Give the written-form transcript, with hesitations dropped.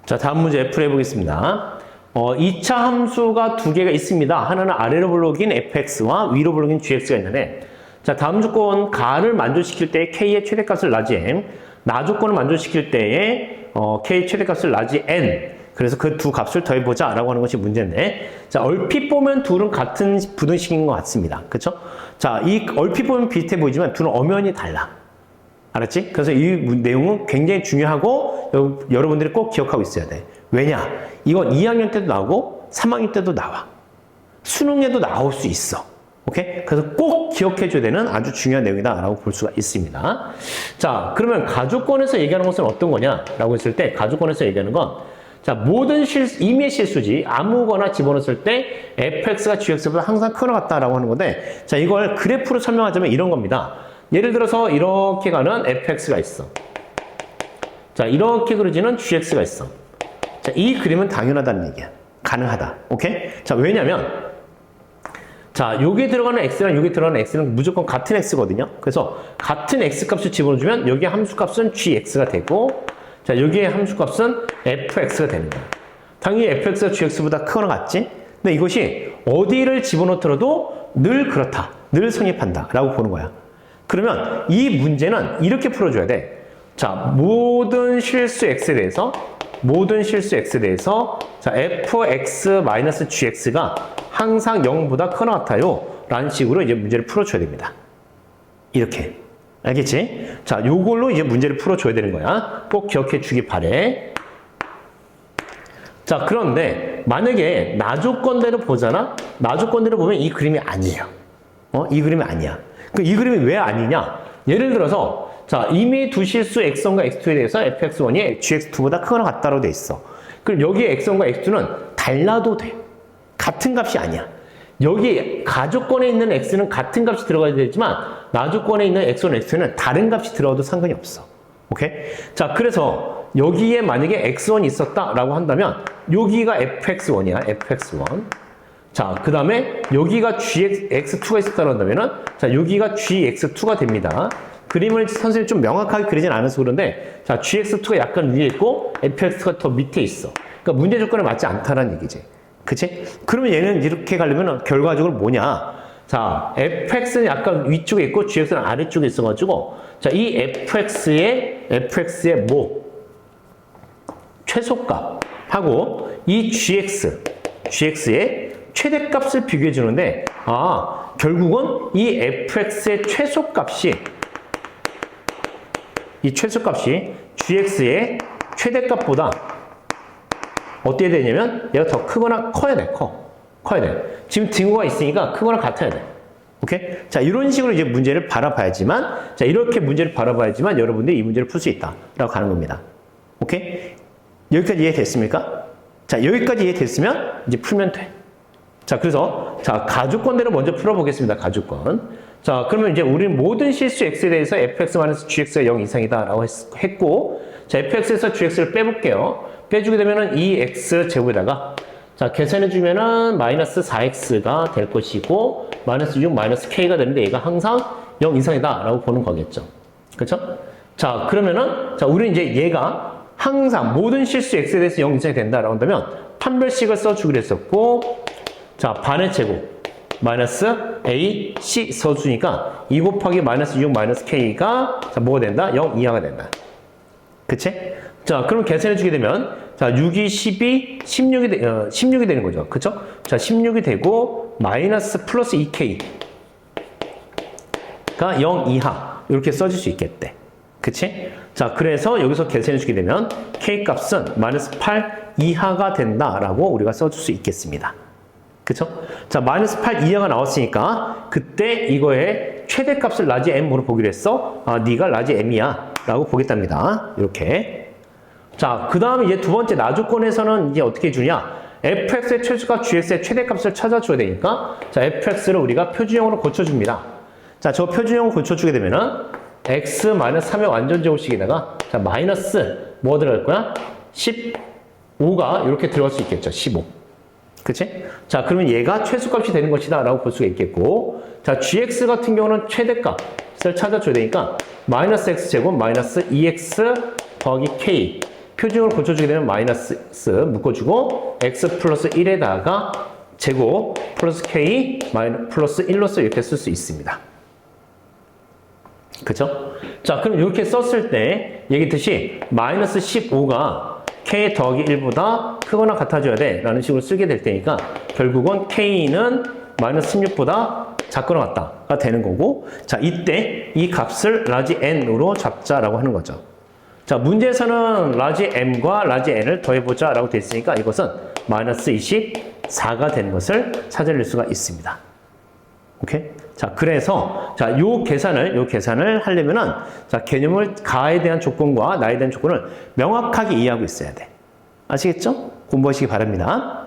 자, 다음 문제 풀어 보겠습니다. 2차 함수가 두 개가 있습니다. 하나는 아래로 불러긴 fx와 위로 불러긴 gx가 있는데, 자, 다음 조건 가를 만족시킬 때 k의 최대값을 라지 m, 나 조건을 만족시킬 때의 k의 최대값을 라지 n. 그래서 그 두 값을 더해보자 라고 하는 것이 문제인데, 자, 얼핏 보면 둘은 같은 부등식인 것 같습니다. 그쵸? 자, 이 얼핏 보면 비슷해 보이지만 둘은 엄연히 달라. 알았지? 그래서 이 내용은 굉장히 중요하고 여러분들이 꼭 기억하고 있어야 돼. 왜냐? 이건 2학년 때도 나오고 3학년 때도 나와. 수능에도 나올 수 있어. 오케이? 그래서 꼭 기억해줘야 되는 아주 중요한 내용이다라고 볼 수가 있습니다. 자, 그러면 가족권에서 얘기하는 것은 어떤 거냐라고 했을 때 가족권에서 얘기하는 건, 자, 모든 임의의 실수지 아무거나 집어넣었을 때 fx가 gx보다 항상 큰 것 같다라고 하는 건데, 자, 이걸 그래프로 설명하자면 이런 겁니다. 예를 들어서 이렇게 가는 fx가 있어. 자, 이렇게 그려지는 gx가 있어. 자, 이 그림은 당연하다는 얘기야. 가능하다. 오케이? 자, 왜냐면 자, 여기에 들어가는 x랑 여기에 들어가는 x는 무조건 같은 x거든요. 그래서 같은 x 값을 집어넣어주면 여기에 함수 값은 gx가 되고, 자, 여기에 함수 값은 fx가 되는 거야. 당연히 fx가 gx보다 크거나 같지? 근데 이것이 어디를 집어넣더라도 늘 그렇다. 늘 성립한다. 라고 보는 거야. 그러면 이 문제는 이렇게 풀어줘야 돼. 자, 모든 실수 x에 대해서 자, fx-gx가 항상 0보다 크거나 같아요. 라는 식으로 이제 문제를 풀어줘야 됩니다. 이렇게. 알겠지? 자, 요걸로 이제 문제를 풀어줘야 되는 거야. 꼭 기억해 주기 바래. 자, 그런데 만약에 나 조건대로 보잖아? 나 조건대로 보면 이 그림이 아니에요. 이 그림이 아니야. 이 그림이 왜 아니냐? 예를 들어서, 자, 이미 두 실수 x1과 x2에 대해서 fx1이 gx2보다 크거나 같다로 돼 있어. 그럼 여기 x1과 x2는 달라도 돼. 같은 값이 아니야. 여기 가조건에 있는 x는 같은 값이 들어가야 되지만 나 조건에 있는 x1, x2는 다른 값이 들어가도 상관이 없어. 오케이? 자, 그래서 여기에 만약에 x1이 있었다라고 한다면 여기가 fx1이야. fx1. 자, 그 다음에 여기가 gx2가 있었다고 한다면은, 자, 여기가 gx2가 됩니다. 그림을 선생님이 좀 명확하게 그리진 않아서 그런데, 자, gx2가 약간 위에 있고 fx가 더 밑에 있어. 그러니까 문제 조건에 맞지 않다는 얘기지. 그치? 그러면 얘는 이렇게 가려면 결과적으로 뭐냐? 자, fx는 약간 위쪽에 있고 gx는 아래쪽에 있어가지고, 자, 이 fx의 최소값하고 이 gx의 최대값을 비교해 주는데, 결국은 이 fx의 최소값이 gx의 최대값보다 어떻게 되냐면 얘가 더 크거나 커야 돼. 커야 돼. 지금 딩고가 있으니까 크거나 같아야 돼. 오케이? 자, 이런 식으로 이제 문제를 바라봐야지만, 자, 이렇게 문제를 바라봐야지만 여러분들이 이 문제를 풀 수 있다라고 하는 겁니다. 오케이? 여기까지 이해됐습니까? 자, 여기까지 이해됐으면 이제 풀면 돼. 자, 그래서, 자, 가족권대로 먼저 풀어보겠습니다. 가족권. 자, 그러면 이제 우리는 모든 실수 x에 대해서 fx-gx가 0 이상이다 라고 했고, 자, fx에서 gx를 빼볼게요. 빼주게 되면은 2x 제곱에다가, 자, 계산해주면은 마이너스 4x가 될 것이고, 마이너스 6, 마이너스 k가 되는데 얘가 항상 0 이상이다 라고 보는 거겠죠. 그쵸? 자, 그러면은, 자, 우리는 이제 얘가 항상 모든 실수 x에 대해서 0 이상이 된다라고 한다면, 판별식을 써주기로 했었고, 자, 반의 제곱 마이너스 a, c 써주니까 2 곱하기 마이너스 6 마이너스 k가 자, 뭐가 된다? 0 이하가 된다. 그치? 자, 그럼 계산해주게 되면 자, 6이 12, 16이 되는 거죠. 그쵸? 자, 16이 되고 마이너스 플러스 2k가 0 이하 이렇게 써줄 수 있겠대. 그치? 자, 그래서 여기서 계산해주게 되면 k값은 마이너스 8 이하가 된다라고 우리가 써줄 수 있겠습니다. 그쵸? 자, 마이너스 8 이하가 나왔으니까 그때 이거의 최대값을 라지 m으로 보기로 했어. 네가 라지 m이야 라고 보겠답니다. 이렇게. 자, 그 다음에 이제 두 번째 나 조건에서는 이제 어떻게 해주냐? fx의 최소값, gx의 최대값을 찾아줘야 되니까, 자, fx를 우리가 표준형으로 고쳐줍니다. 자, 저 표준형을 고쳐주게 되면은 x-3의 완전 제곱식에다가, 자, 마이너스 뭐 들어갈 거야? 15가 이렇게 들어갈 수 있겠죠. 15. 그치? 자, 그러면 얘가 최소값이 되는 것이다 라고 볼 수가 있겠고, 자, gx 같은 경우는 최대값을 찾아줘야 되니까 마이너스 x제곱 마이너스 2x 더하기 k 표준으로 고쳐주게 되면 마이너스 묶어주고 x 플러스 1에다가 제곱 플러스 k 플러스 1로서 이렇게 쓸 수 있습니다. 그죠? 자, 그럼 이렇게 썼을 때 얘기했듯이 마이너스 15가 k 더하기 1보다 크거나 같아져야 돼 라는 식으로 쓰게 될 테니까 결국은 k는 마이너스 16보다 작거나 같다가 되는 거고, 자, 이때 이 값을 라지 n으로 잡자라고 하는 거죠. 자, 문제에서는 라지 m과 라지 n을 더해보자 라고 돼 있으니까 이것은 마이너스 24가 되는 것을 찾아낼 수가 있습니다. 오케이? 자, 그래서, 자, 요 계산을 하려면은, 자, 개념을 가에 대한 조건과 나에 대한 조건을 명확하게 이해하고 있어야 돼. 아시겠죠? 공부하시기 바랍니다.